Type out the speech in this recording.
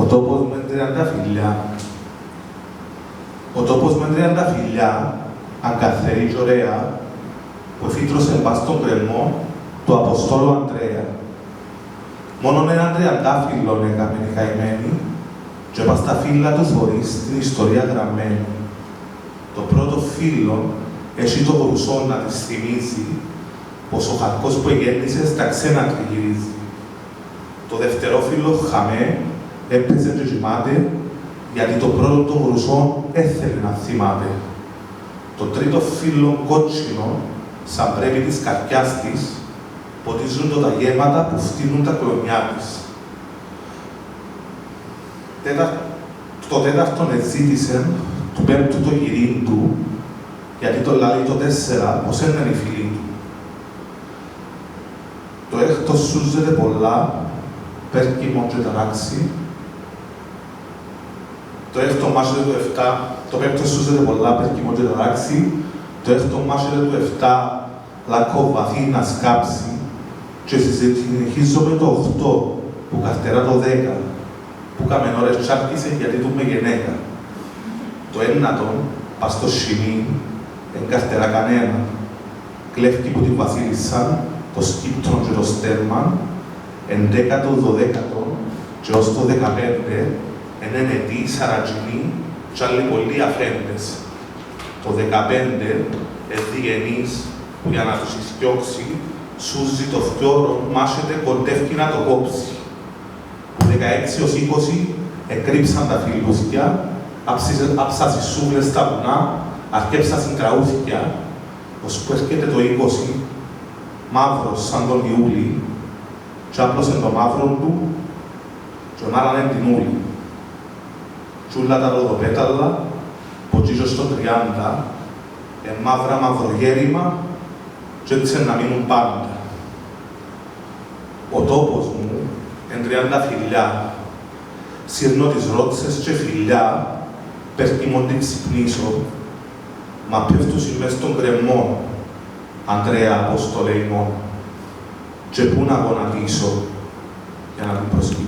τόπος με 30 φιλιά. Ο τόπος με 30 φιλιά, αγκαθερή και ωραία, που εφήτρωσε πας στον κρεμό του Αποστόλου Ανδρέα. Μόνον έναν τριαντάφυλλον έκαμε οι καημένοι και πας στα φύλλα του θωρείς την ιστορία γραμμένη. Το πρώτο φύλλο έχει το γρουσό να της θυμίζει πως ο χαρκός που εγέννησε στα ξένα τριγυρίζει. Το δευτερόφυλλο χαμέ έπαιζε και κοιμάται γιατί το πρώτο των γρουσών έθελε να θυμάται. Το τρίτο φύλλο κότσινο, σαν πρέπει της καρδιάς της, ποτίζουν τα γέματα που φτύνουν τα κλονιά της. Το τέταρτον εζήτησε του πέμπτου το γυρί του, γιατί το λάλη το 4 πως είναι η φίλη του. Το έκτος σούζεται πολλά, πέρκιμον και ταράξει. Το έκτο μάσεται του 7, το πέμπτο σούζεται πολλά, πέρκιμον και ταράξει. Το έκτο μάσεται του 7, λακκό βαθύ να σκάψει. Και συνεχίζομαι το 8, που καρτερά το 10, που κάμεν ώρες τσάρκησε γιατί του με γενέκα. Το ένατον, πας στο σημείο, εν καρτερά κανένα. Κλέφκει που την βασίλισσαν, το σκύπτον και το στέρμαν, εν 10ο, 12ο και ως το 15, εν ενετή, σαρατζινή και άλλοι πολλοί αφέντες. Το 15, εδιγενής, που για να τους ισιώξει, σούζει το φκιόρο, μάσεται, κοντεύκει να το κόψει. Που 16 ως 20 εκρύψαν τα φιλούθια, άψασαν σούβλες στα βουνά, αρκέψασαν τραούθια, ώσπου έρχεται το 20, μαύρος σαν τον Ιούλη, κι άπλωσε το μαύρο του, κι ονάρανε την ούλη. Τσούλα τα ροδοπέταλα, ποτζίζω στο 30, μαύρα μαυρογέρημα, κι έτσι να μείνουν πάντα. Ο τόπος μου, εν 30 φιλιά, σύρνω τις ρότσες και φιλιά, περκίμον την ξυπνήσω, μα πέφτουσι μες στον κρεμό, Ανδρέα Απόστολε ημών, και πού να γονατίσω για να την προσκύψω.